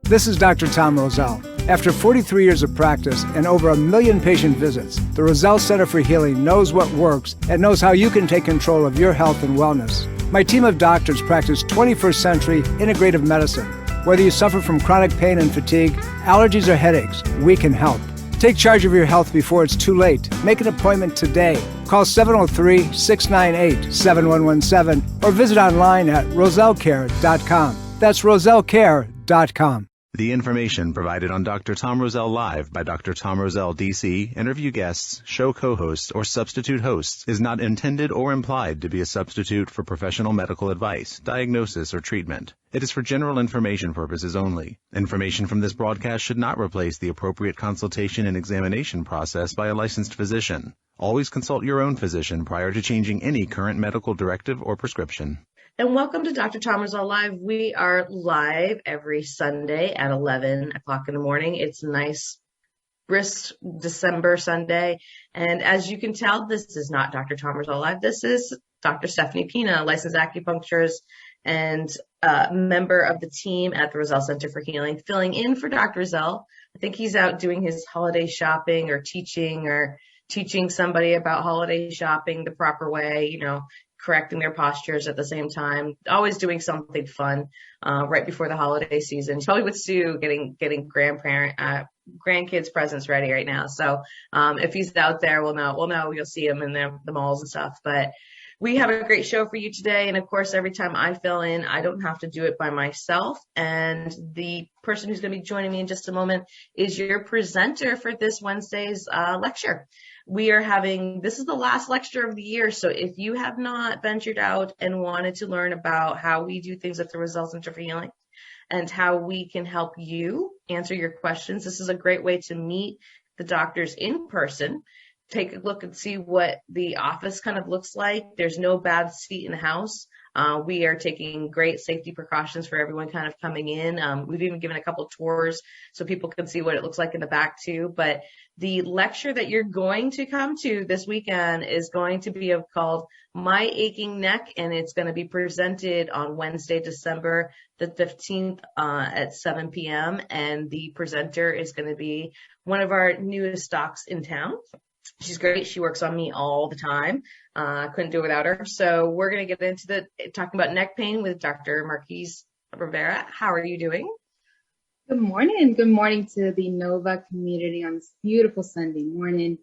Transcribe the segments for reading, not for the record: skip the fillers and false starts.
This is Dr. Tom Roselle. After 43 years of practice and over 1 million patient visits, the Roselle Center for Healing knows what works and knows how you can take control of your health and wellness. My team of doctors practice 21st century integrative medicine. Whether you suffer from chronic pain and fatigue, allergies or headaches, we can help. Take charge of your health before it's too late. Make an appointment today. Call 703-698-7117 or visit online at rosellecare.com. That's rosellecare.com. The information provided on Dr. Tom Roselle Live by Dr. Tom Roselle, D.C., interview guests, show co-hosts, or substitute hosts is not intended or implied to be a substitute for professional medical advice, diagnosis, or treatment. It is for general information purposes only. Information from this broadcast should not replace the appropriate consultation and examination process by a licensed physician. Always consult your own physician prior to changing any current medical directive or prescription. And welcome to Dr. Tom Roselle Live. We are live every Sunday at 11 o'clock in the morning. It's a nice, brisk December Sunday. And as you can tell, this is not Dr. Tom Roselle Live. This is Dr. Stephanie Pina, licensed acupuncturist and member of the team at the Roselle Center for Healing, filling in for Dr. Roselle. I think he's out doing his holiday shopping or teaching somebody about holiday shopping the proper way, correcting their postures at the same time, always doing something fun right before the holiday season. He's probably with Sue getting grandkids presents ready right now. So if he's out there, we'll know you'll see him in the malls and stuff. But we have a great show for you today. And of course, every time I fill in, I don't have to do it by myself. And the person who's going to be joining me in just a moment is your presenter for this Wednesday's lecture. This is the last lecture of the year. So if you have not ventured out and wanted to learn about how we do things at the Roselle Center for Healing and how we can help you answer your questions, this is a great way to meet the doctors in person. Take a look and see what the office kind of looks like. There's no bad seat in the house. We are taking great safety precautions for everyone kind of coming in. We've even given a couple tours so people can see what it looks like in the back too. But the lecture that you're going to come to this weekend is going to be called My Aching Neck, and it's going to be presented on Wednesday, December the 15th at 7 p.m. And the presenter is going to be one of our newest docs in town. She's great. She works on me all the time. Couldn't do it without her. So we're going to get into talking about neck pain with Dr. Marquise Rivera. How are you doing? Good morning. Good morning to the NOVA community on this beautiful Sunday morning.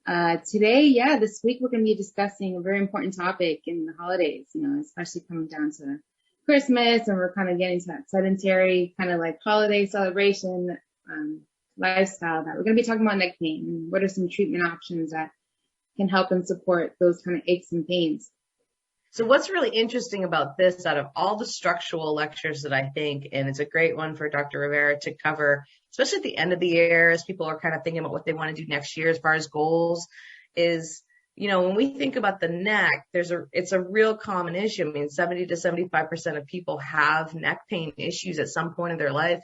Today, this week we're going to be discussing a very important topic in the holidays, especially coming down to Christmas, and we're kind of getting to that sedentary kind of like holiday celebration lifestyle that we're going to be talking about neck pain and what are some treatment options that can help and support those kind of aches and pains. So what's really interesting about this, out of all the structural lectures that I think, and it's a great one for Dr. Rivera to cover, especially at the end of the year as people are kind of thinking about what they want to do next year as far as goals, is, when we think about the neck, it's a real common issue. I mean, 70 to 75% of people have neck pain issues at some point in their life,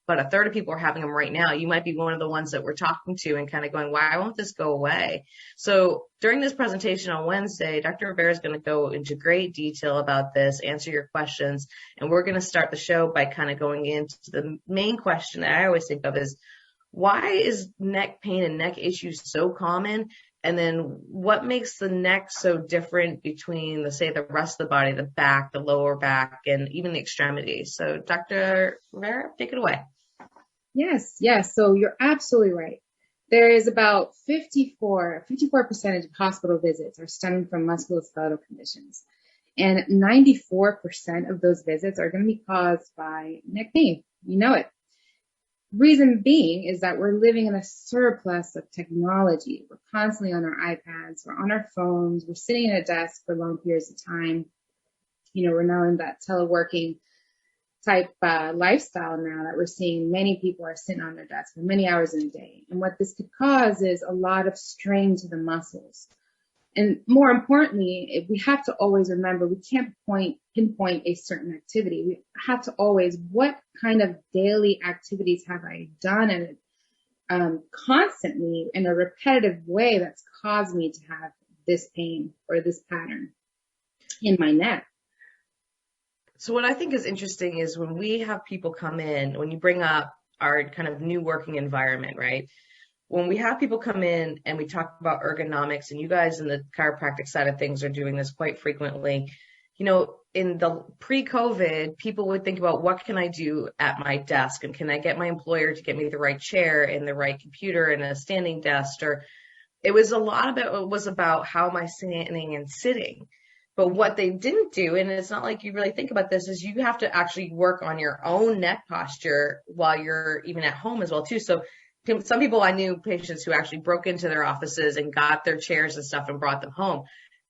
but a third of people are having them right now. You might be one of the ones that we're talking to and kind of going, why won't this go away? So during this presentation on Wednesday, Dr. Rivera is going to go into great detail about this, answer your questions, and we're going to start the show by kind of going into the main question that I always think of is, why is neck pain and neck issues so common? And then what makes the neck so different between, the rest of the body, the back, the lower back, and even the extremities? So Dr. Rivera, take it away. Yes. So you're absolutely right. There is about 54% of hospital visits are stemming from musculoskeletal conditions. And 94% of those visits are going to be caused by neck pain. You know it. Reason being is that we're living in a surplus of technology. We're constantly on our iPads, we're on our phones, we're sitting at a desk for long periods of time. We're now in that teleworking type lifestyle now that we're seeing. Many people are sitting on their desk for many hours in a day. And what this could cause is a lot of strain to the muscles. And more importantly, we have to always remember we can't pinpoint a certain activity. We have to always, what kind of daily activities have I done and constantly in a repetitive way that's caused me to have this pain or this pattern in my neck? So what I think is interesting is when we have people come in, when you bring up our kind of new working environment, right? When we have people come in and we talk about ergonomics, and you guys in the chiropractic side of things are doing this quite frequently, you know, in the pre-COVID, people would think about what can I do at my desk, and can I get my employer to get me the right chair and the right computer and a standing desk, or it was a lot of it was about how am I standing and sitting. But what they didn't do, and it's not like you really think about this, is you have to actually work on your own neck posture while you're even at home as well too. So some people, I knew patients who actually broke into their offices and got their chairs and stuff and brought them home.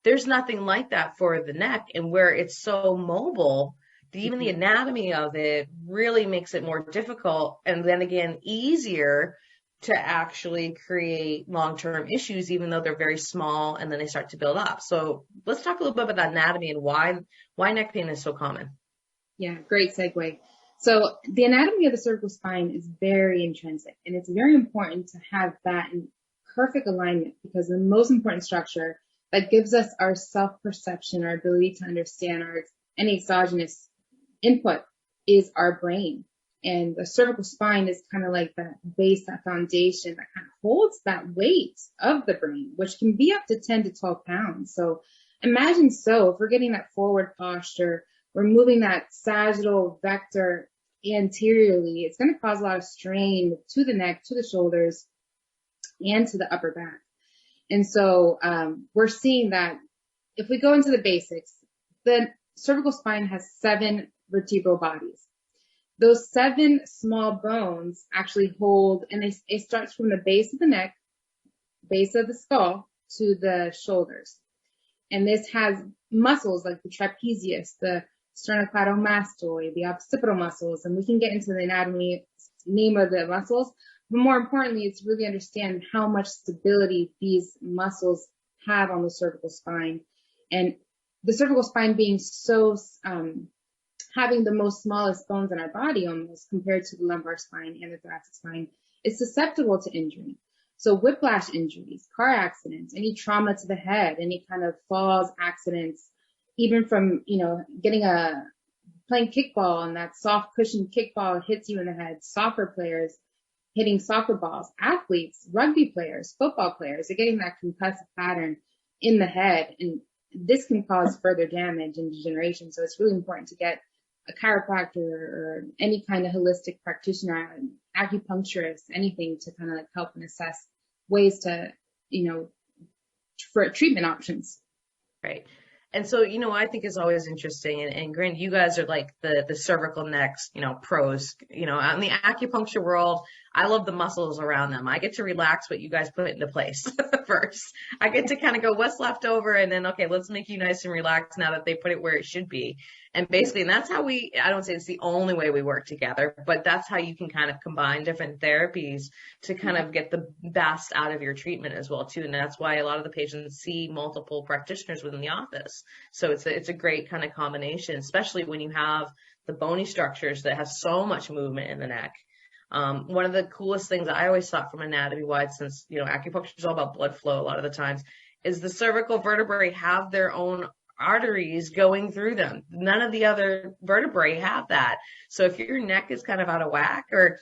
There's nothing like that for the neck, and where it's so mobile, even the anatomy of it really makes it more difficult, and then again easier to actually create long-term issues, even though they're very small and then they start to build up. So let's talk a little bit about anatomy and why neck pain is so common. Yeah, great segue. So the anatomy of the cervical spine is very intrinsic, and it's very important to have that in perfect alignment, because the most important structure that gives us our self-perception, our ability to understand any exogenous input, is our brain. And the cervical spine is kind of like that base, that foundation that kind of holds that weight of the brain, which can be up to 10 to 12 pounds. So imagine, if we're getting that forward posture, we're moving that sagittal vector anteriorly, it's going to cause a lot of strain to the neck, to the shoulders, and to the upper back. And so we're seeing that if we go into the basics, the cervical spine has 7 vertebral bodies. Those 7 small bones actually hold, and it starts from the base of the neck, base of the skull, to the shoulders. And this has muscles like the trapezius, the sternocleidomastoid, the occipital muscles, and we can get into the anatomy, name of the muscles. But more importantly, it's really understand how much stability these muscles have on the cervical spine. And the cervical spine being so, having the most smallest bones in our body almost compared to the lumbar spine and the thoracic spine, is susceptible to injury. So whiplash injuries, car accidents, any trauma to the head, any kind of falls, accidents, even from, playing kickball and that soft cushion kickball hits you in the head, soccer players hitting soccer balls, athletes, rugby players, football players, they're getting that concussive pattern in the head. And this can cause further damage and degeneration. So it's really important to get a chiropractor or any kind of holistic practitioner, an acupuncturist, anything to kind of like help and assess ways to, for treatment options. Right. And so, I think is always interesting. And granted, you guys are like the cervical necks, pros, out in the acupuncture world. I love the muscles around them. I get to relax what you guys put into place first. I get to kind of go, what's left over? And then, okay, let's make you nice and relaxed now that they put it where it should be. And basically, and that's how I don't say it's the only way we work together, but that's how you can kind of combine different therapies to kind of get the best out of your treatment as well, too. And that's why a lot of the patients see multiple practitioners within the office. So it's a great kind of combination, especially when you have the bony structures that have so much movement in the neck. One of the coolest things I always thought from anatomy-wise, since, acupuncture is all about blood flow a lot of the times, is the cervical vertebrae have their own arteries going through them. None of the other vertebrae have that. So if your neck is kind of out of whack, or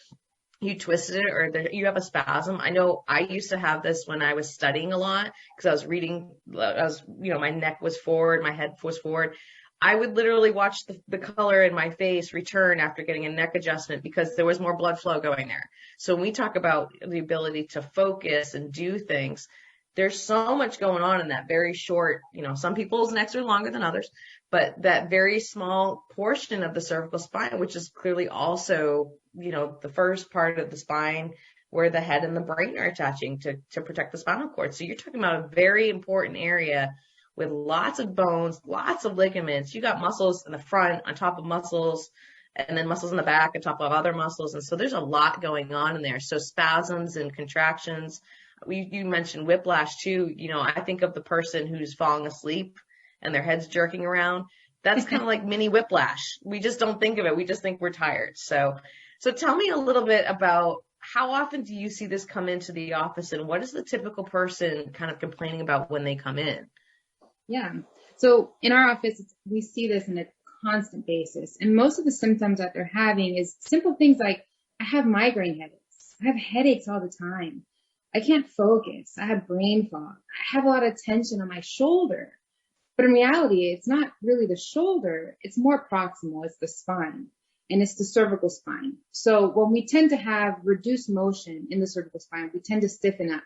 you twisted it, or you have a spasm. I know I used to have this when I was studying a lot, because I was reading, my neck was forward, my head was forward. I would literally watch the color in my face return after getting a neck adjustment, because there was more blood flow going there. So when we talk about the ability to focus and do things, there's so much going on in that very short, some people's necks are longer than others, but that very small portion of the cervical spine, which is clearly also, the first part of the spine where the head and the brain are attaching to protect the spinal cord. So you're talking about a very important area with lots of bones, lots of ligaments. You got muscles in the front on top of muscles, and then muscles in the back on top of other muscles. And so there's a lot going on in there. So spasms and contractions. You mentioned whiplash too. I think of the person who's falling asleep and their head's jerking around. That's kind of like mini whiplash. We just don't think of it. We just think we're tired. So tell me a little bit about how often do you see this come into the office, and what is the typical person kind of complaining about when they come in? Yeah. So in our office, we see this, and it's constant basis. And most of the symptoms that they're having is simple things like, I have migraine headaches. I have headaches all the time. I can't focus. I have brain fog. I have a lot of tension on my shoulder. But in reality, it's not really the shoulder. It's more proximal. It's the spine, and it's the cervical spine. So when we tend to have reduced motion in the cervical spine, we tend to stiffen up.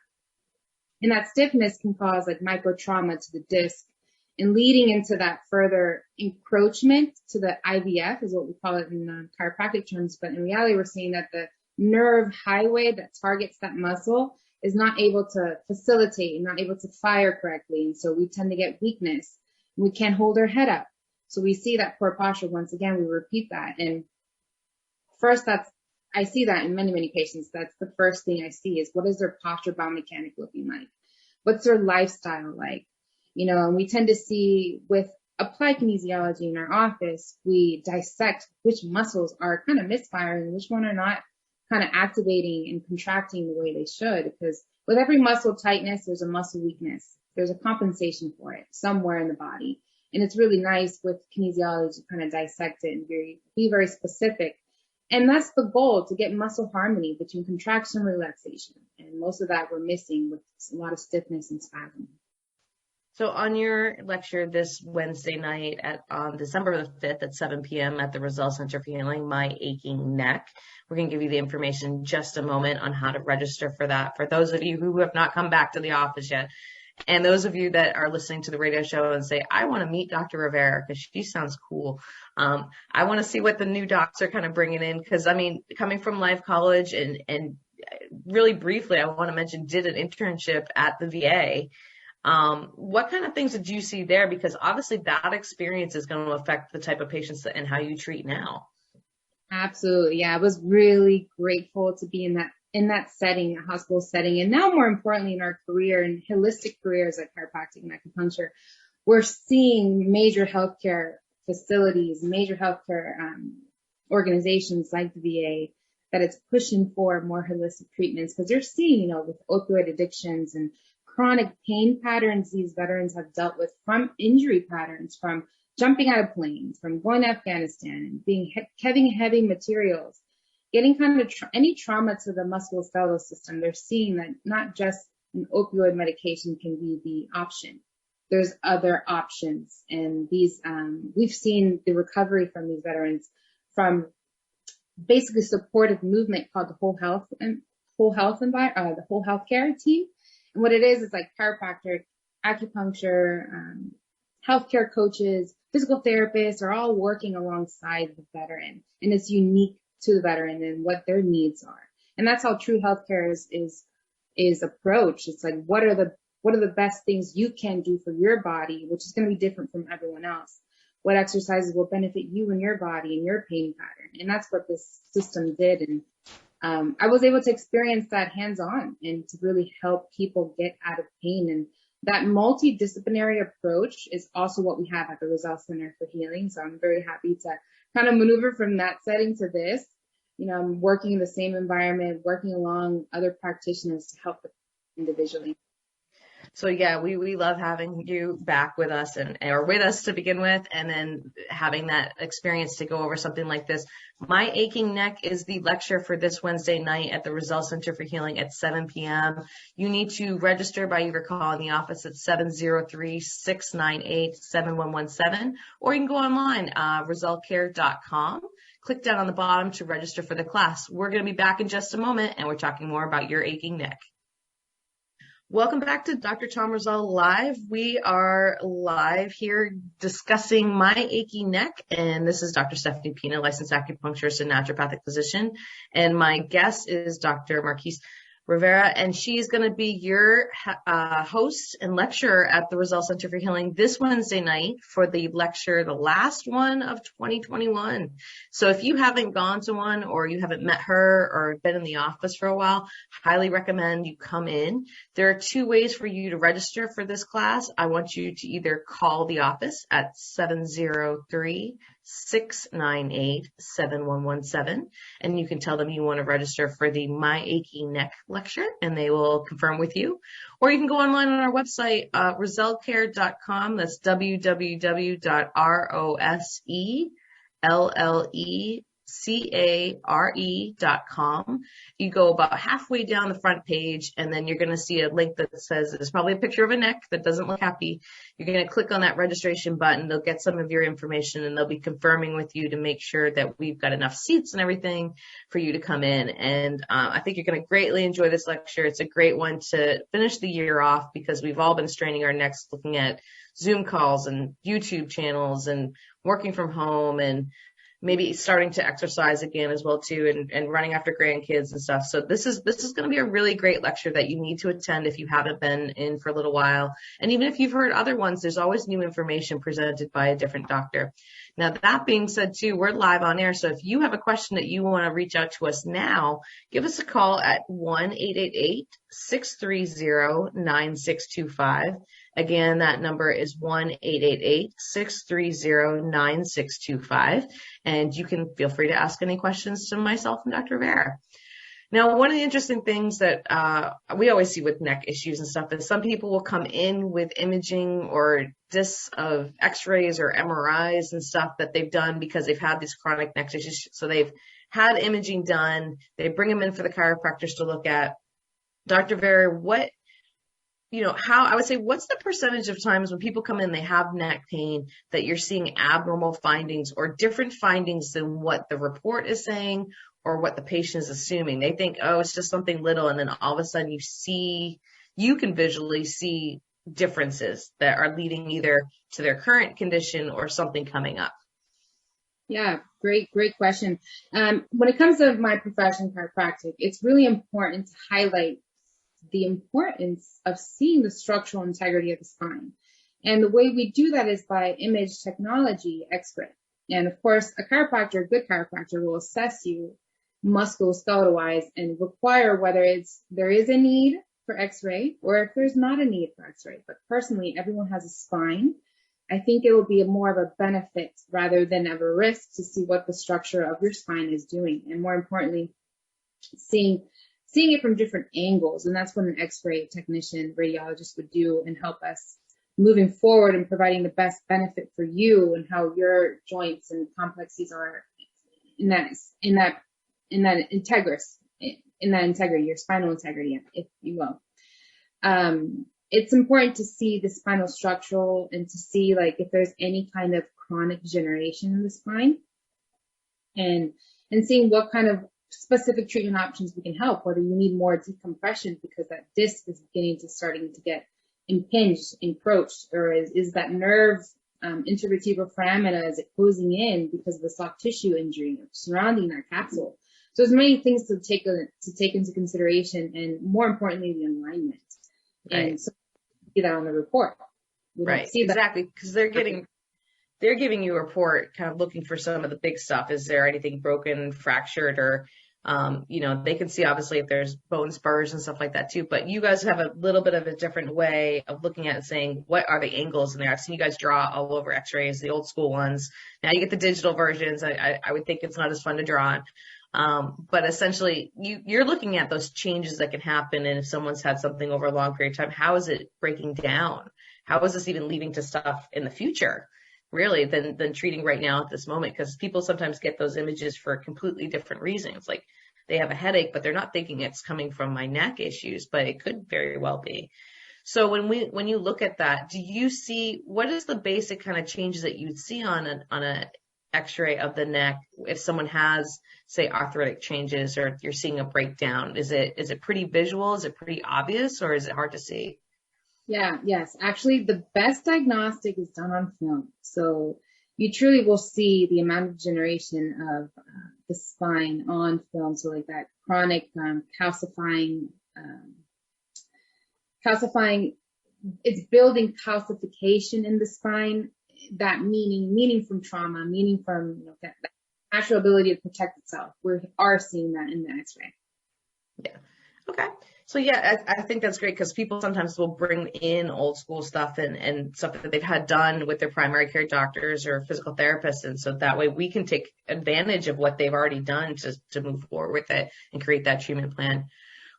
And that stiffness can cause like micro trauma to the disc, and leading into that further encroachment to the IVF is what we call it in chiropractic terms. But in reality, we're seeing that the nerve highway that targets that muscle is not able to facilitate and not able to fire correctly. And so we tend to get weakness. We can't hold our head up. So we see that poor posture. Once again, we repeat that. And first, I see that in many, many patients. That's the first thing I see is what is their posture biomechanic looking like? What's their lifestyle like? You know, and we tend to see with applied kinesiology in our office, we dissect which muscles are kind of misfiring, which one are not kind of activating and contracting the way they should. Because with every muscle tightness, there's a muscle weakness. There's a compensation for it somewhere in the body. And it's really nice with kinesiology to kind of dissect it and be very specific. And that's the goal, to get muscle harmony between contraction and relaxation. And most of that we're missing with a lot of stiffness and spasm. So on your lecture this Wednesday night on December the 5th at 7 p.m. at the Roselle Center for Healing My Aching Neck, we're going to give you the information in just a moment on how to register for that. For those of you who have not come back to the office yet, and those of you that are listening to the radio show and say, I want to meet Dr. Rivera because she sounds cool. I want to see what the new docs are kind of bringing in. Because, I mean, coming from Life College and really briefly, I want to mention, did an internship at the VA. What kind of things did you see there? Because obviously that experience is going to affect the type of patients and how you treat now. Absolutely. Yeah, I was really grateful to be in that setting, a hospital setting. And now more importantly in our career and holistic careers like chiropractic and acupuncture, we're seeing major healthcare facilities, major healthcare organizations like the VA, that it's pushing for more holistic treatments because they're seeing, you know, with opioid addictions and chronic pain patterns these veterans have dealt with from injury patterns, from jumping out of planes, from going to Afghanistan and being carrying heavy materials, getting kind of any trauma to the musculoskeletal system. They're seeing that not just an opioid medication can be the option. There's other options, and these we've seen the recovery from these veterans from basically supportive movement called the whole healthcare team. And what it is like chiropractic, acupuncture, healthcare coaches, physical therapists are all working alongside the veteran, and it's unique to the veteran and what their needs are. And that's how true healthcare is approached. It's like, what are the best things you can do for your body, which is going to be different from everyone else? What exercises will benefit you and your body and your pain pattern? And that's what this system did. And I was able to experience that hands-on and to really help people get out of pain. And that multidisciplinary approach is also what we have at the Roselle Center for Healing. So I'm very happy to kind of maneuver from that setting to this. You know, I'm working in the same environment, working along other practitioners to help individually. So yeah, we love having you back with us or with us to begin with, and then having that experience to go over something like this. My Aching Neck is the lecture for this Wednesday night at the Roselle Center for Healing at 7 p.m. You need to register by either calling the office at 703-698-7117, or you can go online, rosellecare.com. Click down on the bottom to register for the class. We're going to be back in just a moment, and we're talking more about your aching neck. Welcome back to Dr. Tom Roselle Live. We are live here discussing my achy neck, and this is Dr. Stephanie Pina, licensed acupuncturist and naturopathic physician, and my guest is Dr. Marquise Rivera, and she's going to be your host and lecturer at the Roselle Center for Healing this Wednesday night for the lecture, the last one of 2021. So if you haven't gone to one, or you haven't met her or been in the office for a while, highly recommend you come in. There are two ways for you to register for this class. I want you to either call the office at 703 698-7117. And you can tell them you want to register for the My Achy Neck lecture, and they will confirm with you. Or you can go online on our website, rosellecare.com. That's www.rosellecare.com. You go about halfway down the front page, and then you're going to see a link that says, there's probably a picture of a neck that doesn't look happy. You're going to click on that registration button. They'll get some of your information, and they'll be confirming with you to make sure that we've got enough seats and everything for you to come in. And I think you're going to greatly enjoy this lecture. It's a great one to finish the year off, because we've all been straining our necks looking at Zoom calls and YouTube channels and working from home, and maybe starting to exercise again as well too, and running after grandkids and stuff. So this is going to be a really great lecture that you need to attend if you haven't been in for a little while. And even if you've heard other ones, there's always new information presented by a different doctor. Now, that being said too, we're live on air. So if you have a question that you want to reach out to us now, give us a call at 1-888-630-9625. Again, that number is 1-888-630-9625. And you can feel free to ask any questions to myself and Dr. Rivera. Now, one of the interesting things that we always see with neck issues and stuff is some people will come in with imaging or discs of x-rays or MRIs and stuff that they've done because they've had these chronic neck issues. So they've had imaging done. They bring them in for the chiropractors to look at. Dr. Rivera, what's the percentage of times when people come in, they have neck pain, that you're seeing abnormal findings or different findings than what the report is saying or what the patient is assuming? They think, oh, it's just something little. And then all of a sudden you can visually see differences that are leading either to their current condition or something coming up. Yeah, great question. When it comes to my profession, chiropractic, it's really important to highlight the importance of seeing the structural integrity of the spine. And the way we do that is by image technology, X-ray. And of course, a good chiropractor will assess you musculoskeletal wise and require whether there is a need for X-ray or if there's not a need for X-ray. But personally, everyone has a spine. I think it will be more of a benefit rather than of a risk to see what the structure of your spine is doing. And more importantly, seeing it from different angles. And that's what an X-ray technician, radiologist would do and help us moving forward and providing the best benefit for you and how your joints and complexities are in that integrity, your spinal integrity, if you will. It's important to see the spinal structural and to see if there's any kind of chronic degeneration in the spine, and seeing what kind of specific treatment options we can help, whether you need more decompression because that disc is starting to get impinged, encroached, or is that nerve intervertebral foramina, is it closing in because of the soft tissue injury surrounding that capsule? So there's many things to take into consideration, and more importantly, the alignment. Right. And so see that on the report. Right. Exactly. Because they're giving you a report kind of looking for some of the big stuff. Is there anything broken, fractured, or, they can see obviously if there's bone spurs and stuff like that too. But you guys have a little bit of a different way of looking at it, saying, what are the angles in there? I've seen you guys draw all over x-rays, the old school ones. Now you get the digital versions. I would think it's not as fun to draw on. But essentially you're looking at those changes that can happen. And if someone's had something over a long period of time, how is it breaking down? How is this even leading to stuff in the future, really, than treating right now at this moment? Because people sometimes get those images for completely different reasons. Like they have a headache, but they're not thinking it's coming from my neck issues, but it could very well be. So when you look at that, do you see, what is the basic kind of changes that you'd see on a x-ray of the neck if someone has, say, arthritic changes, or you're seeing a breakdown? Is it pretty visual? Is it pretty obvious, or is it hard to see? Yes. Actually, the best diagnostic is done on film. So you truly will see the amount of degeneration of the spine on film. So like that chronic calcifying, it's building calcification in the spine. That meaning from trauma, meaning from that natural ability to protect itself. We are seeing that in the X-ray. Yeah. Okay. So yeah, I think that's great because people sometimes will bring in old school stuff and stuff that they've had done with their primary care doctors or physical therapists. And so that way we can take advantage of what they've already done to move forward with it and create that treatment plan.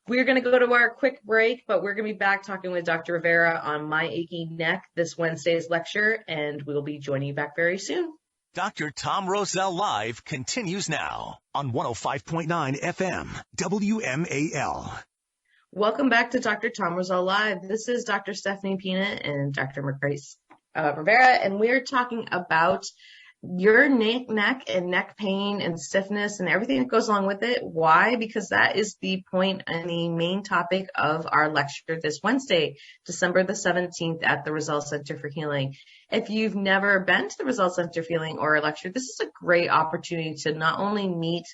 We're going to go to our quick break, but we're going to be back talking with Dr. Rivera on My Achy Neck this Wednesday's lecture, and we'll be joining you back very soon. Dr. Tom Roselle Live continues now on 105.9 FM, WMAL. Welcome back to Dr. Tom Roselle Live. This is Dr. Stephanie Pina and Dr. Marquise Rivera, and we're talking about your neck and neck pain and stiffness and everything that goes along with it. Why? Because that is the point and the main topic of our lecture this Wednesday, December the 17th at the Roselle Center for Healing. If you've never been to the Roselle Center for Healing or a lecture, this is a great opportunity to not only meet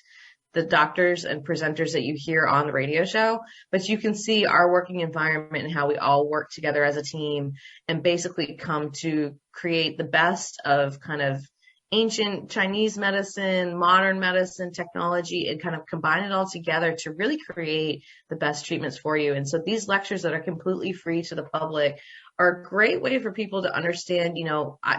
the doctors and presenters that you hear on the radio show, but you can see our working environment and how we all work together as a team and basically come to create the best of kind of ancient Chinese medicine, modern medicine, technology, and kind of combine it all together to really create the best treatments for you. And so these lectures that are completely free to the public are a great way for people to understand,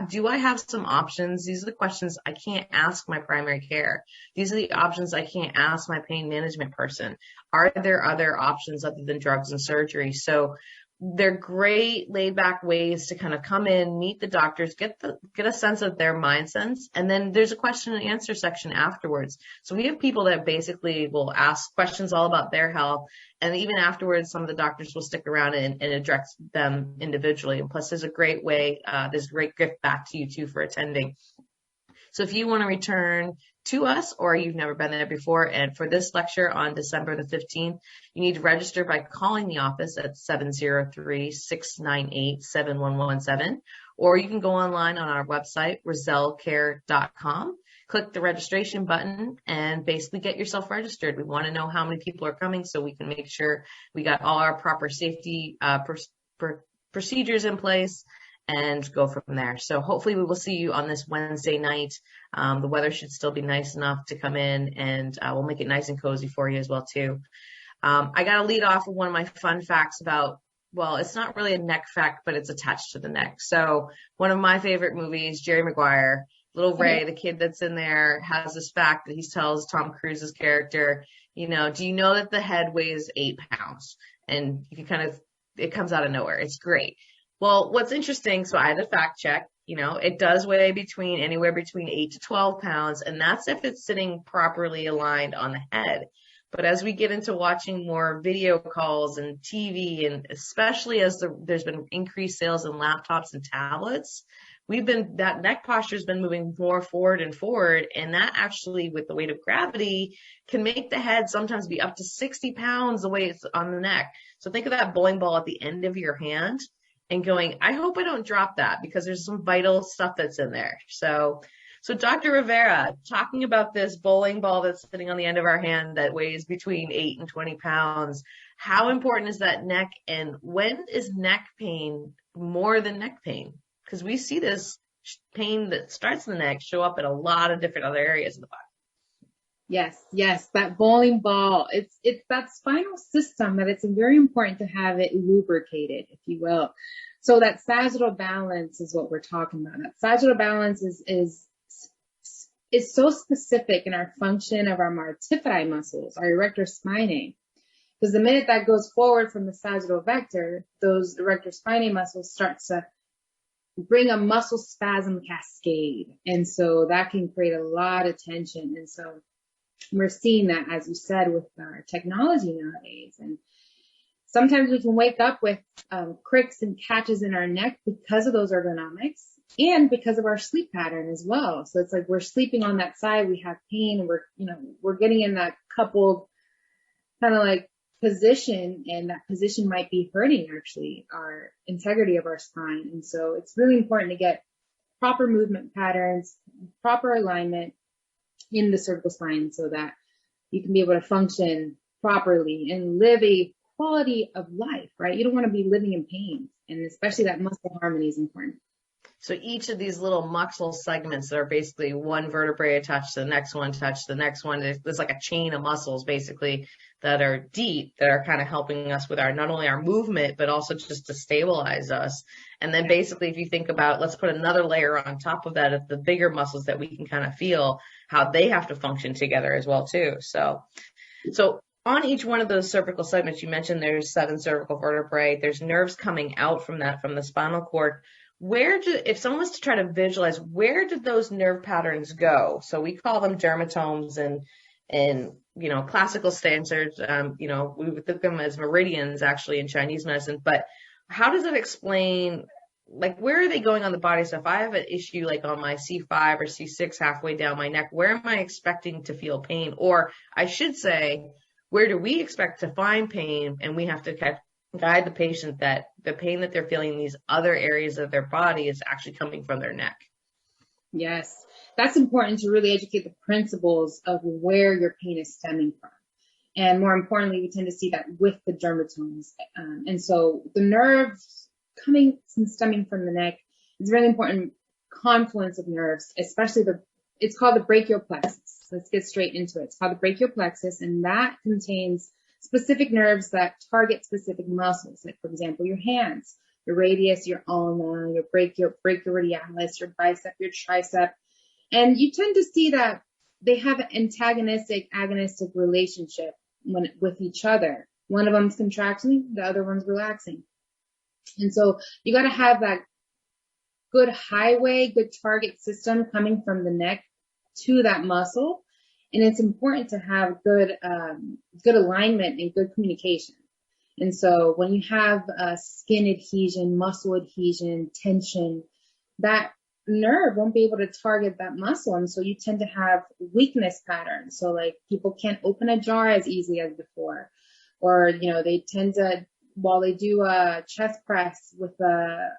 do I have some options? These are the questions I can't ask my primary care. These are the options I can't ask my pain management person. Are there other options other than drugs and surgery? So they're great laid back ways to kind of come in, meet the doctors, get a sense of their mindsets. And then there's a question and answer section afterwards. So we have people that basically will ask questions all about their health. And even afterwards, some of the doctors will stick around and address them individually. And plus there's a great way, there's a great gift back to you too for attending. So if you want to return to us or you've never been there before, and for this lecture on December the 15th, you need to register by calling the office at 703-698-7117, or you can go online on our website, rosellecare.com, click the registration button, and basically get yourself registered. We want to know how many people are coming so we can make sure we got all our proper safety procedures in place and go from there. So hopefully we will see you on this Wednesday night. The weather should still be nice enough to come in, and we'll make it nice and cozy for you as well too. I got to lead off with one of my fun facts about, well, it's not really a neck fact, but it's attached to the neck. So one of my favorite movies, Jerry Maguire, little Ray, the kid that's in there, has this fact that he tells Tom Cruise's character, do you know that the head weighs 8 pounds? And you can it comes out of nowhere. It's great. Well, what's interesting, so I had to fact check, it does weigh anywhere between 8 to 12 pounds, and that's if it's sitting properly aligned on the head. But as we get into watching more video calls and TV, and especially as there's been increased sales in laptops and tablets, that neck posture has been moving more forward and forward. And that actually, with the weight of gravity, can make the head sometimes be up to 60 pounds the way it's on the neck. So think of that bowling ball at the end of your hand and going, I hope I don't drop that because there's some vital stuff that's in there. So Dr. Rivera, talking about this bowling ball that's sitting on the end of our hand that weighs between 8 and 20 pounds, how important is that neck? And when is neck pain more than neck pain? Because we see this pain that starts in the neck show up in a lot of different other areas of the body. Yes, that bowling ball, it's that spinal system that it's very important to have it lubricated, if you will. So that sagittal balance is what we're talking about. That sagittal balance is so specific in our function of our martifidi muscles, our erector spinae. Because the minute that goes forward from the sagittal vector, those erector spinae muscles start to bring a muscle spasm cascade. And so that can create a lot of tension. And so we're seeing that, as you said, with our technology nowadays. And sometimes we can wake up with cricks and catches in our neck because of those ergonomics and because of our sleep pattern as well. So it's like we're sleeping on that side, we have pain, we're getting in that coupled kind of like position, and that position might be hurting actually our integrity of our spine. And so it's really important to get proper movement patterns, proper alignment in the cervical spine so that you can be able to function properly and live a quality of life, right? You don't want to be living in pain, and especially that muscle harmony is important. So each of these little muscle segments that are basically one vertebrae attached to the next one, attached to the next one, there's like a chain of muscles basically that are deep, that are kind of helping us with not only our movement, but also just to stabilize us. And then basically, if you think about, let's put another layer on top of that of the bigger muscles that we can kind of feel how they have to function together as well too. So on each one of those cervical segments, you mentioned there's 7 cervical vertebrae. There's nerves coming out from that, from the spinal cord. If someone was to try to visualize, where did those nerve patterns go? So we call them dermatomes, and classical standards, we would think of them as meridians actually in Chinese medicine. But how does it explain, like, where are they going on the body? So if I have an issue like on my C5 or C6 halfway down my neck, where am I expecting to feel pain? Or I should say, where do we expect to find pain? And we have to guide the patient that the pain that they're feeling in these other areas of their body is actually coming from their neck. Yes, that's important to really educate the principles of where your pain is stemming from. And more importantly, we tend to see that with the dermatomes. And so the nerves stemming from the neck is a really important confluence of nerves, especially it's called the brachial plexus. Let's get straight into it. It's called the brachial plexus, and that contains specific nerves that target specific muscles, like, for example, your hands, your radius, your ulna, your brachioradialis, your bicep, your tricep. And you tend to see that they have an antagonistic, agonistic relationship with each other. One of them's contracting, the other one's relaxing. And so you got to have that good highway, good target system coming from the neck to that muscle. And it's important to have good alignment and good communication. And so when you have skin adhesion, muscle adhesion, tension, that nerve won't be able to target that muscle. And so you tend to have weakness patterns. So like people can't open a jar as easily as before, or, they tend to, while they do a chest press with a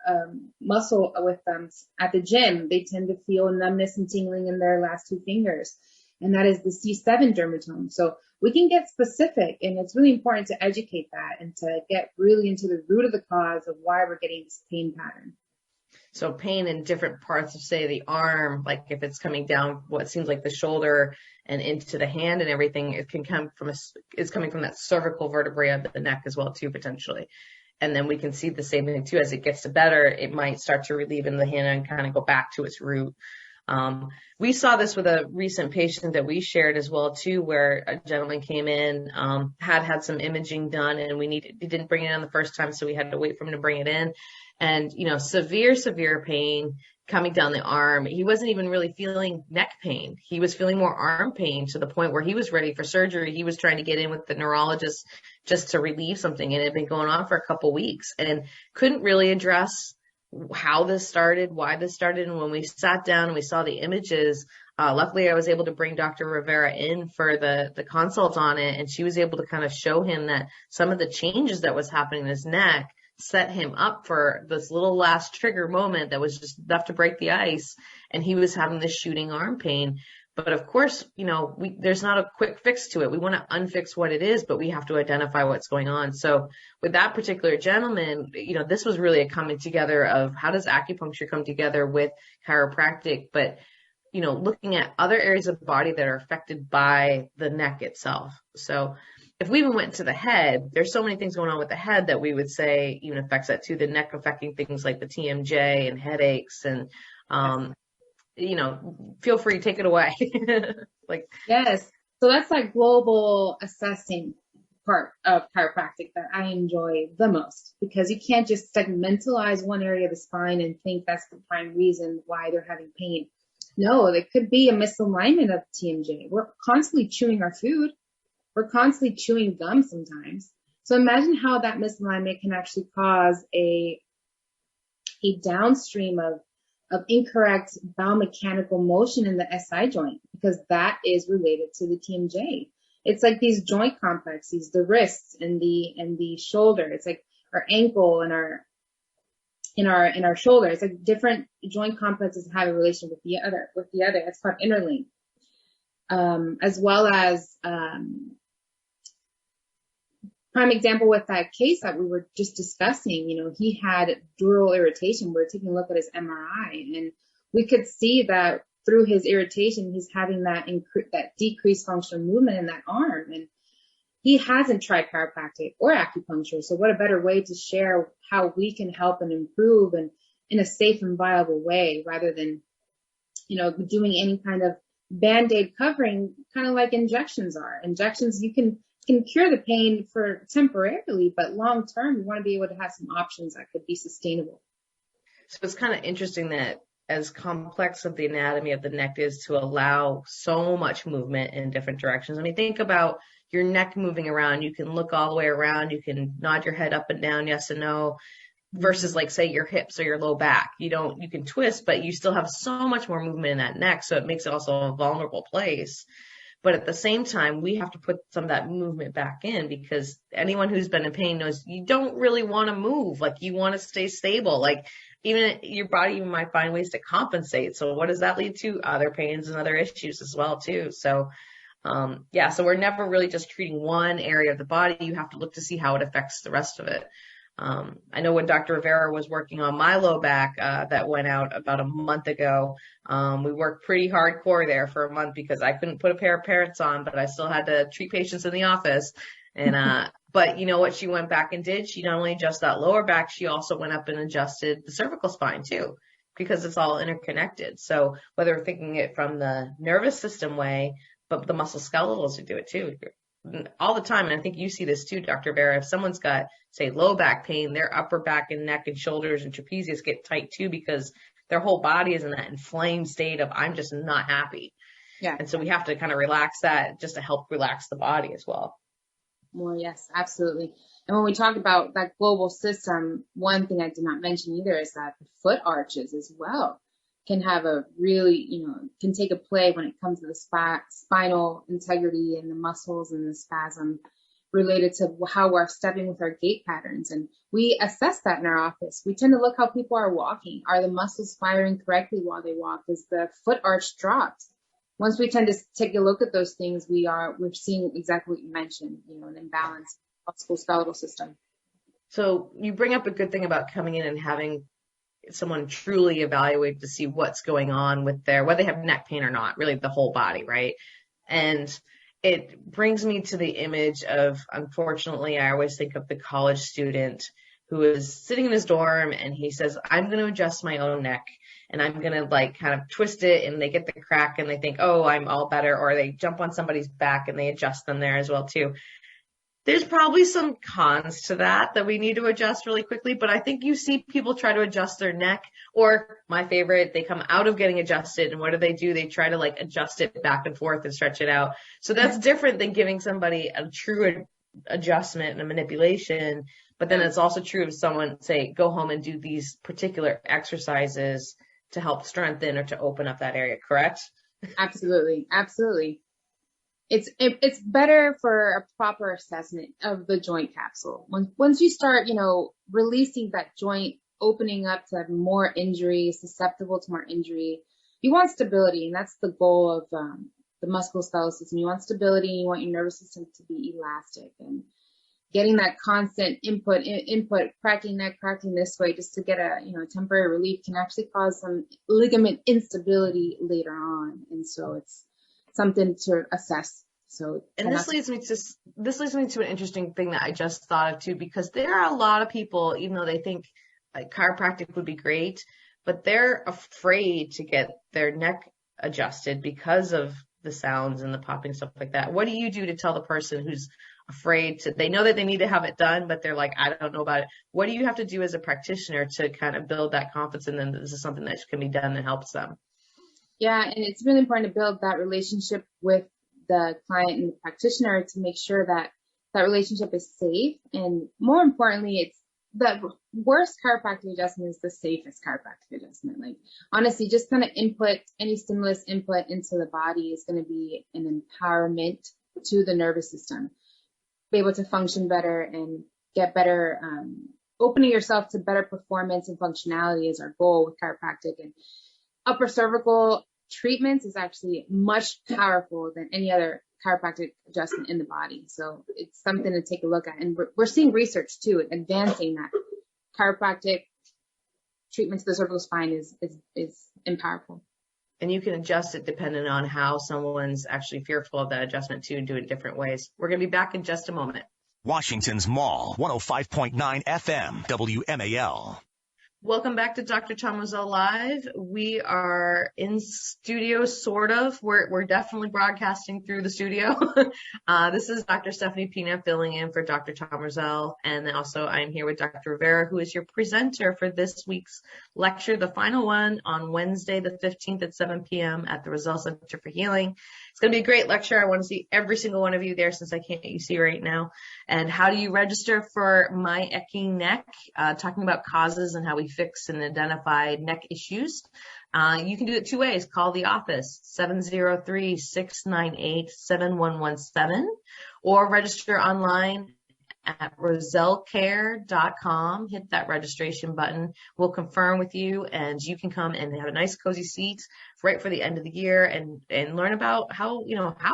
muscle with them at the gym, they tend to feel numbness and tingling in their last 2 fingers. And that is the C7 dermatome. So we can get specific, and it's really important to educate that and to get really into the root of the cause of why we're getting this pain pattern. So pain in different parts of, say, the arm, like if it's coming down what seems like the shoulder and into the hand and everything, it can come from it's coming from that cervical vertebrae of the neck as well too, potentially. And then we can see the same thing too. As it gets to better, it might start to relieve in the hand and kind of go back to its root. We saw this with a recent patient that we shared as well too, where a gentleman came in, had some imaging done, and he didn't bring it in the first time, so we had to wait for him to bring it in. And, severe pain coming down the arm. He wasn't even really feeling neck pain. He was feeling more arm pain, to the point where he was ready for surgery. He was trying to get in with the neurologist just to relieve something, and it had been going on for a couple weeks and couldn't really address how this started, why this started. And when we sat down and we saw the images, luckily I was able to bring Dr. Rivera in for the consult on it. And she was able to kind of show him that some of the changes that was happening in his neck set him up for this little last trigger moment that was just enough to break the ice. And he was having this shooting arm pain. But of course, there's not a quick fix to it. We want to unfix what it is, but we have to identify what's going on. So with that particular gentleman, this was really a coming together of how does acupuncture come together with chiropractic, but, looking at other areas of the body that are affected by the neck itself. So if we even went to the head, there's so many things going on with the head that we would say even affects that too. The neck affecting things like the TMJ and headaches and, feel free, take it away. Yes. So that's that global assessing part of chiropractic that I enjoy the most, because you can't just segmentalize one area of the spine and think that's the prime reason why they're having pain. No, there could be a misalignment of TMJ. We're constantly chewing our food. We're constantly chewing gum sometimes. So imagine how that misalignment can actually cause a downstream of incorrect biomechanical motion in the SI joint, because that is related to the TMJ. It's like these joint complexes, the wrists and the shoulder. It's like our ankle and our shoulder. It's like different joint complexes have a relation with the other. It's called interlink. As well as Prime example with that case that we were just discussing, he had dural irritation. We were taking a look at his MRI, and we could see that through his irritation, he's having that decreased functional movement in that arm. And he hasn't tried chiropractic or acupuncture. So what a better way to share how we can help and improve and in a safe and viable way, rather than, doing any kind of Band-Aid covering, kind of like injections are. Injections, you can cure the pain for temporarily, but long term, you want to be able to have some options that could be sustainable. So it's kind of interesting that as complex of the anatomy of the neck is to allow so much movement in different directions. I mean, think about your neck moving around. You can look all the way around. You can nod your head up and down, yes and no, versus like say your hips or your low back. You can twist, but you still have so much more movement in that neck. So it makes it also a vulnerable place. But at the same time, we have to put some of that movement back in, because anyone who's been in pain knows you don't really want to move. Like, you want to stay stable. Like, even your body might find ways to compensate. So what does that lead to? Other pains and other issues as well too. So so we're never really just treating one area of the body. You have to look to see how it affects the rest of it. I know when Dr. Rivera was working on my low back, that went out about a month ago, we worked pretty hardcore there for a month because I couldn't put a pair of pants on, but I still had to treat patients in the office. And, but you know what she went back and did? She not only adjusted that lower back, she also went up and adjusted the cervical spine too, because it's all interconnected. So whether we're thinking it from the nervous system way, but the musculoskeletals do it too. All the time. And I think you see this too, Dr. Rivera. If someone's got, say, low back pain, their upper back and neck and shoulders and trapezius get tight too, because their whole body is in that inflamed state of, I'm just not happy. Yeah. And so we have to kind of relax that just to help relax the body as well. Well, yes, absolutely. And when we talk about that global system, one thing I did not mention either is that the foot arches as well can have a really, can take a play when it comes to the spinal integrity and the muscles and the spasm related to how we're stepping with our gait patterns. And we assess that in our office. We tend to look how people are walking. Are the muscles firing correctly while they walk? Is the foot arch dropped? Once we tend to take a look at those things, we're seeing exactly what you mentioned, an imbalance musculoskeletal system. So you bring up a good thing about coming in and having someone truly evaluate to see what's going on with whether they have neck pain or not, really the whole body, right? And it brings me to the image of, unfortunately, I always think of the college student who is sitting in his dorm and he says, I'm going to adjust my own neck and I'm going to kind of twist it, and they get the crack and they think, oh, I'm all better. Or they jump on somebody's back and they adjust them there as well too. There's probably some cons to that we need to adjust really quickly, but I think you see people try to adjust their neck, or my favorite, they come out of getting adjusted, and what do? They try to adjust it back and forth and stretch it out. So that's different than giving somebody a true adjustment and a manipulation. But then it's also true of someone, say, go home and do these particular exercises to help strengthen or to open up that area, correct? Absolutely. Absolutely. It's better for a proper assessment of the joint capsule. Once you start, releasing that joint, opening up to more injury, susceptible to more injury, you want stability, and that's the goal of the musculoskeletal system. You want stability, and you want your nervous system to be elastic, and getting that constant input, cracking this way just to get a temporary relief can actually cause some ligament instability later on, and so it's something to assess. So, and this leads me to an interesting thing that I just thought of too, because there are a lot of people, even though they think chiropractic would be great, but they're afraid to get their neck adjusted because of the sounds and the popping, stuff like that. What do you do to tell the person who's afraid they know that they need to have it done, but they're like, I don't know about it. What do you have to do as a practitioner to kind of build that confidence, and then this is something that can be done and helps them? Yeah, and it's really important to build that relationship with the client and the practitioner to make sure that that relationship is safe. And more importantly, it's the worst chiropractic adjustment is the safest chiropractic adjustment. Honestly, just kind of any stimulus input into the body is going to be an empowerment to the nervous system. Be able to function better and get better, opening yourself to better performance and functionality is our goal with chiropractic. And upper cervical treatments is actually much powerful than any other chiropractic adjustment in the body. So it's something to take a look at. And we're seeing research too, advancing that chiropractic treatment to the cervical spine is powerful. And you can adjust it depending on how someone's actually fearful of that adjustment too, and do it different ways. We're going to be back in just a moment. Washington's Mall, 105.9 FM, WMAL. Welcome back to Dr. Tom Roselle Live. We are in studio, sort of. We're definitely broadcasting through the studio. This is Dr. Stephanie Pina filling in for Dr. Tom Roselle. And also I'm here with Dr. Rivera, who is your presenter for this week's lecture, the final one on Wednesday, the 15th at 7 p.m. at the Roselle Center for Healing. It's going to be a great lecture. I want to see every single one of you there since I can't get you see right now. And how do you register for My Aching Neck? Talking about causes and how we fix and identify neck issues. You can do it two ways. Call the office, 703-698-7117, or register online at rosellecare.com. Hit that registration button. We'll confirm with you, and you can come and have a nice cozy seat right for the end of the year and learn about how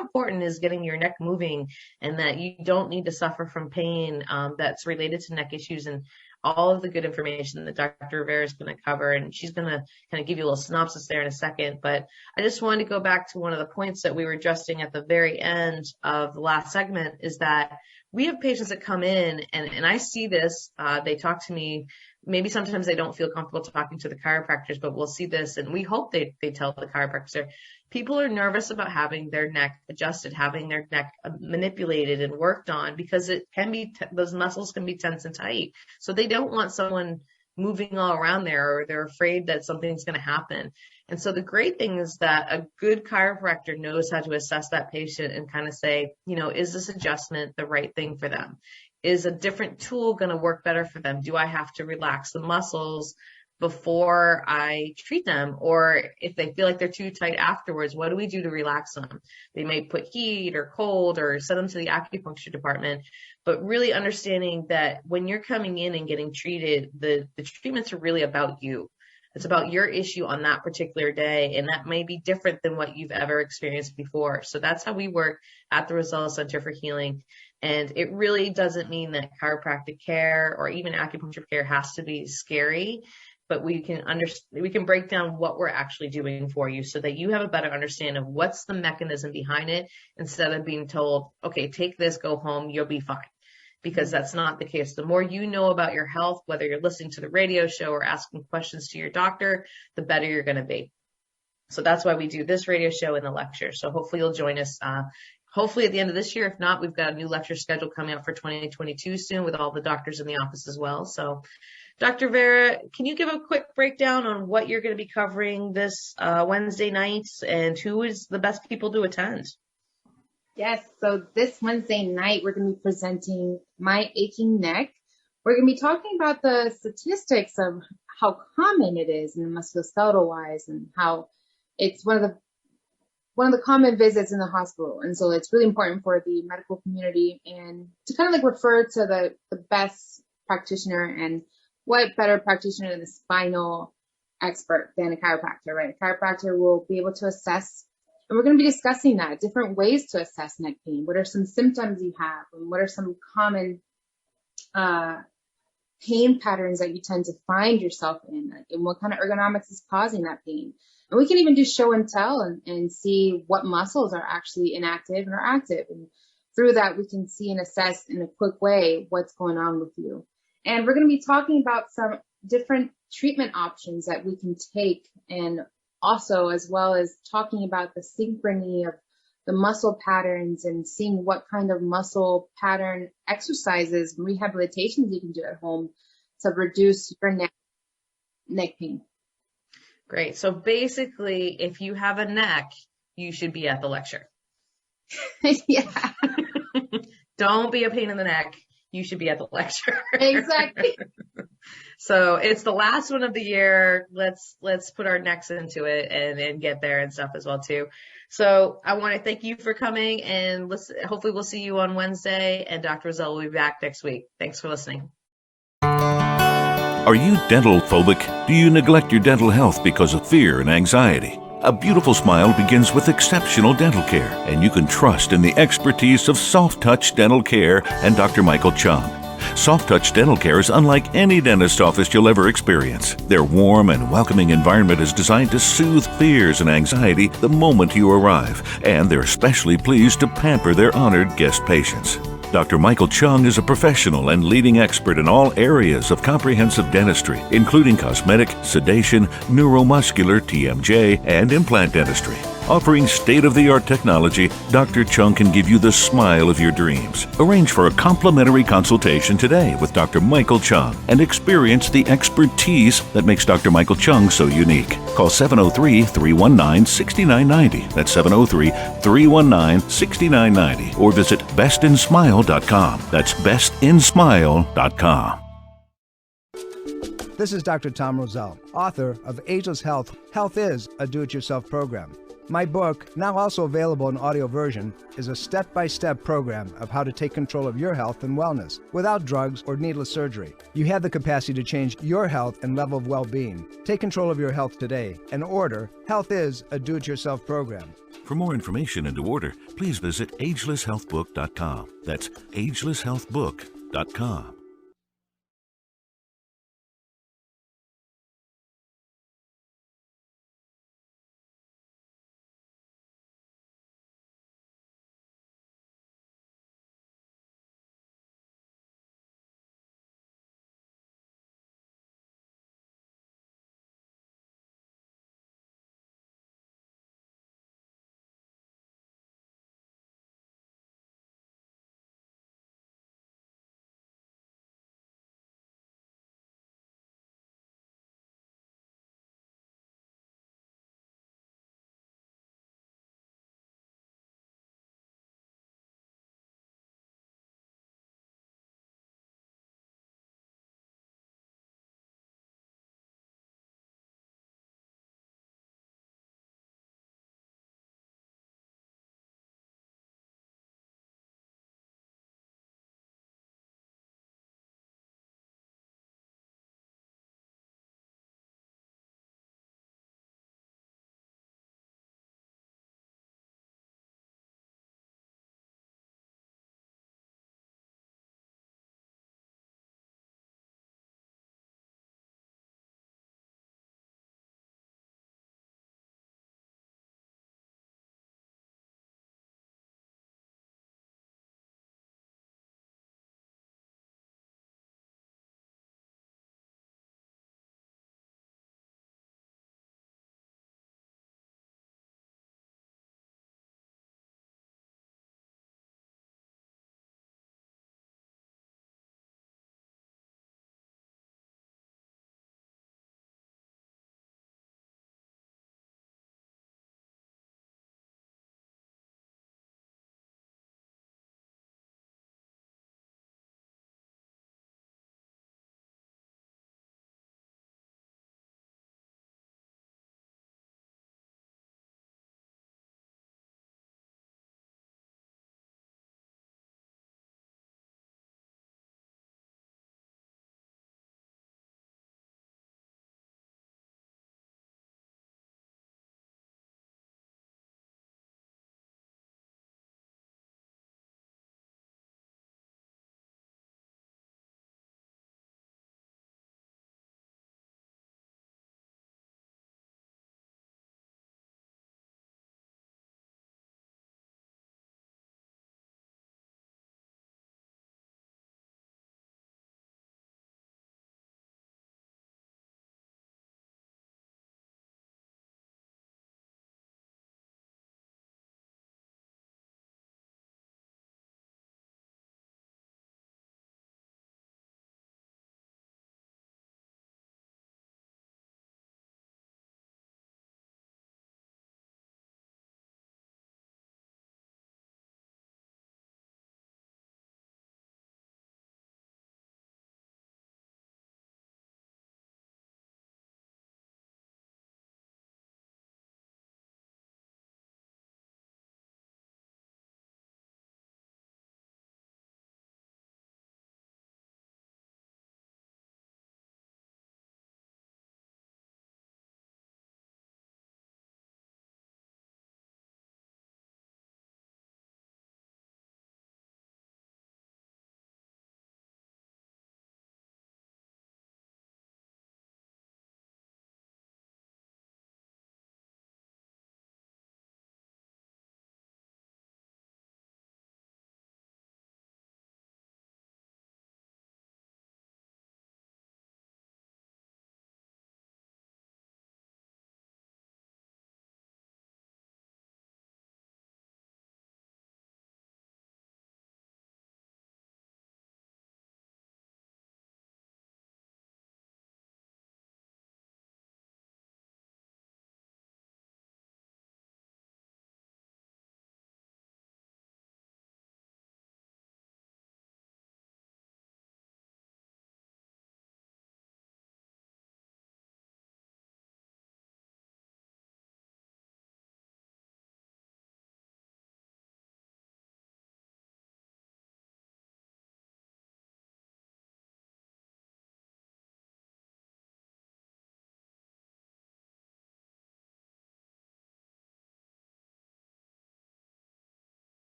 important is getting your neck moving, and that you don't need to suffer from pain that's related to neck issues, and all of the good information that Dr. Rivera is going to cover. And she's going to kind of give you a little synopsis there in a second. But I just wanted to go back to one of the points that we were addressing at the very end of the last segment, is that we have patients that come in, and I see this, they talk to me, maybe sometimes they don't feel comfortable talking to the chiropractors, but we'll see this, and we hope they tell the chiropractor. People are nervous about having their neck adjusted, having their neck manipulated and worked on, because it can be, those muscles can be tense and tight. So they don't want someone moving all around there, or they're afraid that something's going to happen. And so the great thing is that a good chiropractor knows how to assess that patient and kind of say, is this adjustment the right thing for them? Is a different tool going to work better for them? Do I have to relax the muscles before I treat them? Or if they feel like they're too tight afterwards, what do we do to relax them? They may put heat or cold or send them to the acupuncture department. But really understanding that when you're coming in and getting treated, the treatments are really about you. It's about your issue on that particular day, and that may be different than what you've ever experienced before. So that's how we work at the Roselle Center for Healing. And it really doesn't mean that chiropractic care or even acupuncture care has to be scary, but we can break down what we're actually doing for you so that you have a better understanding of what's the mechanism behind it, instead of being told, okay, take this, go home, you'll be fine. Because that's not the case. The more you know about your health, whether you're listening to the radio show or asking questions to your doctor, the better you're going to be. So that's why we do this radio show and the lecture. So hopefully you'll join us. Hopefully at the end of this year. If not, we've got a new lecture schedule coming up for 2022 soon with all the doctors in the office as well. So Dr. Vera, can you give a quick breakdown on what you're going to be covering this Wednesday night, and who is the best people to attend? Yes, so this Wednesday night, we're going to be presenting My Aching Neck. We're going to be talking about the statistics of how common it is in the musculoskeletal wise, and how it's one of the common visits in the hospital. And so it's really important for the medical community, and to kind of like refer to the best practitioner, and what better practitioner than a spinal expert than a chiropractor, right? A chiropractor will be able to assess. And we're going to be discussing that, different ways to assess neck pain. What are some symptoms you have? And what are some common pain patterns that you tend to find yourself in? And what kind of ergonomics is causing that pain? And we can even do show and tell and see what muscles are actually inactive and are active. And through that, we can see and assess in a quick way what's going on with you. And we're going to be talking about some different treatment options that we can take, and also, as well as talking about the synchrony of the muscle patterns and seeing what kind of muscle pattern exercises and rehabilitations you can do at home to reduce your neck pain. Great. So basically, if you have a neck, you should be at the lecture. Yeah. Don't be a pain in the neck. You should be at the lecture. Exactly. So it's the last one of the year. Let's put our necks into it and get there and stuff as well too. So I want to thank you for coming, and hopefully we'll see you on Wednesday, and Dr. Roselle will be back next week. Thanks for listening. Are you dental phobic? Do you neglect your dental health because of fear and anxiety? A beautiful smile begins with exceptional dental care, and you can trust in the expertise of Soft Touch Dental Care and Dr. Michael Chung. Soft Touch Dental Care is unlike any dentist office you'll ever experience. Their warm and welcoming environment is designed to soothe fears and anxiety the moment you arrive, and they're especially pleased to pamper their honored guest patients. Dr. Michael Chung is a professional and leading expert in all areas of comprehensive dentistry, including cosmetic, sedation, neuromuscular, TMJ, and implant dentistry. Offering state-of-the-art technology, Dr. Chung can give you the smile of your dreams. Arrange for a complimentary consultation today with Dr. Michael Chung and experience the expertise that makes Dr. Michael Chung so unique. Call 703-319-6990. That's 703-319-6990. Or visit bestinsmile.com. That's bestinsmile.com. This is Dr. Tom Roselle, author of Ageless Health. Health is a do-it-yourself program. My book, now also available in audio version, is a step-by-step program of how to take control of your health and wellness without drugs or needless surgery. You have the capacity to change your health and level of well-being. Take control of your health today and order Health is a do-it-yourself program. For more information and to order, please visit agelesshealthbook.com. That's agelesshealthbook.com.